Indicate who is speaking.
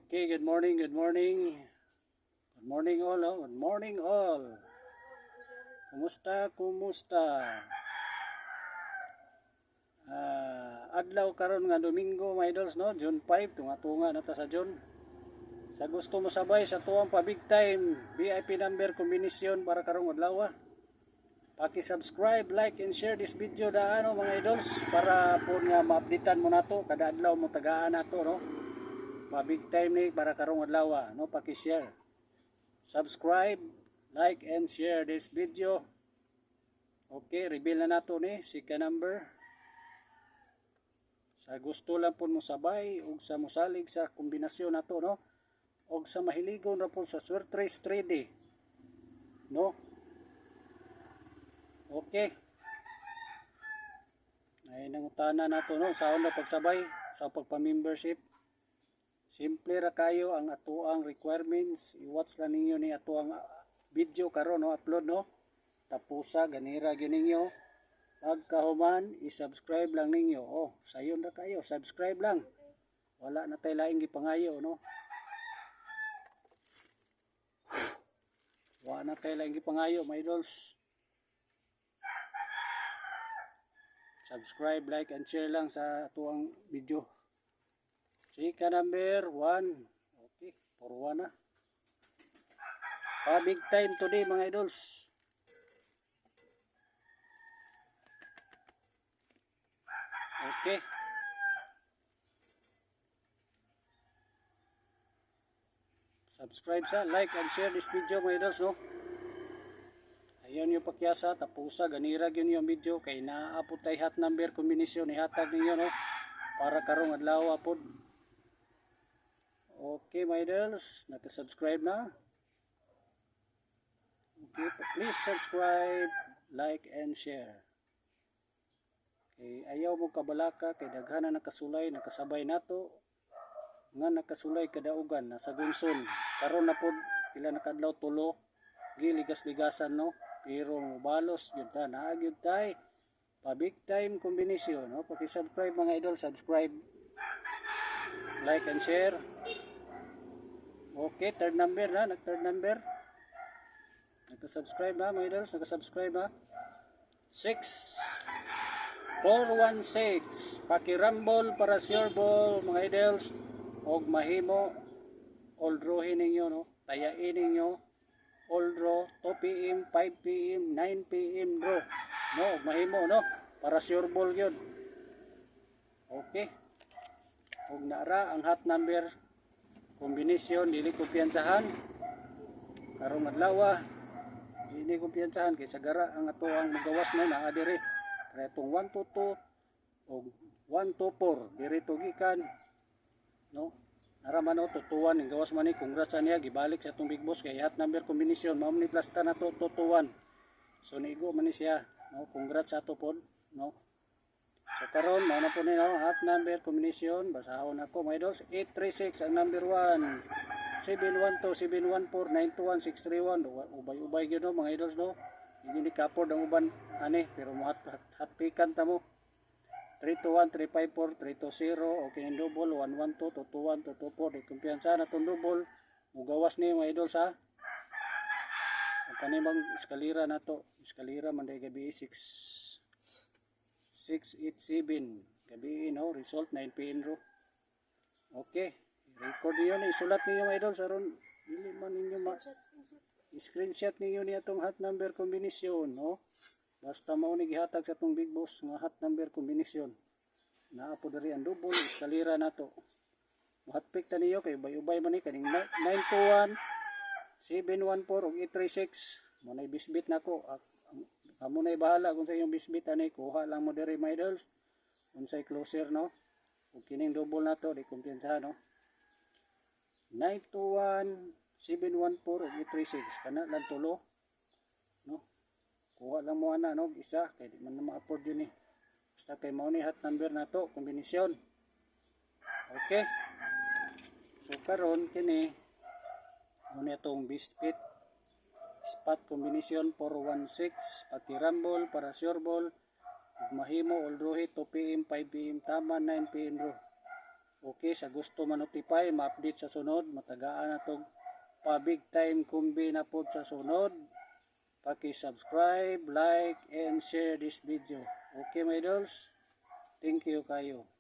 Speaker 1: Okay, good morning, good morning. Good morning all, oh. Good morning all. Kumusta, kumusta? Adlaw karon nga Domingo, mga idols, no? June 5, tunga-tunga na ta sa June. Sa gusto mo sabay sa tuwang pa big time, VIP number kombinasyon para karong adlaw. Paki-subscribe, like, and share this video daano mga idols para po nga ma-updatean mo nato kada adlaw mo tagaan nato, no? Pa big time ni para karong adlaw, no? Paki-share. Subscribe, like, and share this video. Okay, reveal na nato ni sika number. Sa gusto lang po mo sabay ug sa mosalig sa kombinasyon nato, no? Og sa mahiligon ra po sa Swertres 3D, no? Okay. Ay nangutana nato, no, sa una pagsabay sa pagpa-membership. Simple ra kayo ang atoang requirements. I-watch lang ninyo ni atoang video karon, no, upload, no. Tapusa ganira gyud ninyo. Pagkahuman, i-subscribe lang ninyo. Oh, sayon ra kayo, subscribe lang. Wala na tay laing gipangayo, no. Wala na tay laing gipangayo, my idols. Subscribe, like, and share lang sa atuang video. Sika number 1. Okay, for 1 na. Big time today mga idols. Okay. Subscribe sa, like, and share this video mga idols, no. Ayan yung pakyasa, tapusa, ganira yun yung video kay naaapot tay hot number kombinasyon ihatag ninyo, no, para karong adlaw apod. Okay my idols, naka-subscribe na. Okay, please subscribe, like, and share. Okay, ayaw mo kabalaka kay daghana nakasulay, nakasabay nato nga nakasulay kadaugan nasa gunson. Karon na pod ila nakadlaw tulo giligas-ligasan, no. Pero balos yun ta, naagyod tay pa big time kombinasyon, no. Paki-subscribe mga idol, subscribe, like, and share. Okay, third number na, third number. Naka-subscribe na mga idols, naka-subscribe na. 6416. Paki-rumble para sure ball mga idols. Og mahimo old rowin ninyo, no. Tayain ninyo old row 2 PM, 5 PM, 9 PM bro, no, mahimo, no, para sure ball yun. Okay, og nara ang hot number kombinasyon dili kumpiyansahan karong adlaw, dili kumpiyansahan kay sagara ang ato ang magawas na naa dire para itong 122 og 124 dire to gikan, no. Naraman o tutuwan ng gawas man ni congrats sa niya gibalik sa itong big boss kay hot number kombinasyon mao ni plasta na to tutuwan, so nigo man ni siya, no. Congrats sa ato pod, no. So karon mao na po ni, no, hot number kombinasyon basahon ako mga idols. 836 ang number 1, 712 714 921 631, ubay-ubay gyud, no, mga idols, no. Hindi ni kapod ang uban ani pero mo hot pikan ta mo. 321 354 320 okay yung double 112 221 224 di kumpiyansa na itong double mugawas ni mga idol sa kanibang eskalira na to, eskalira man day gabi 687 gabi, no, result 9 PM ro. Okay, record niyo ni, isulat niyo mga idol saron dili man ninyo screenshot niyo ni atong hot number kombinasyon, no. Basta mao ni gihatag sa tong big boss nga hot number kombinasyon. Naa po diri ang double eskalira nato. Mahatpik ta niyo kay ubay-ubay man ni kaning 921 714 ug 836. Mo nay bisbit nako. Amo nay bahala kung sa iyong bisbit ani, kuha lang mo diri my idols. Unsay closer, no. Ug kining double nato di kumpiyansa, no. 921 714 ug 836 kana lang tulo, no. Kuha lang mo ana, no, isa kay di man na ma-afford yun eh. Basta kay mao ni hot number na to kombinasyon. Okay, so karon kini muna itong biscuit spot kombinasyon 416 paki-rumble para sure ball ug mahimo all row hit 2 PM 5 PM tama 9 PM ro. Okay, sa gusto ma-notify, ma-update sa sunod, matagaan na tog pa big time kumbi na po sa sunod. Paki-subscribe, like, and share this video. Okay, my idols? Thank you kayo.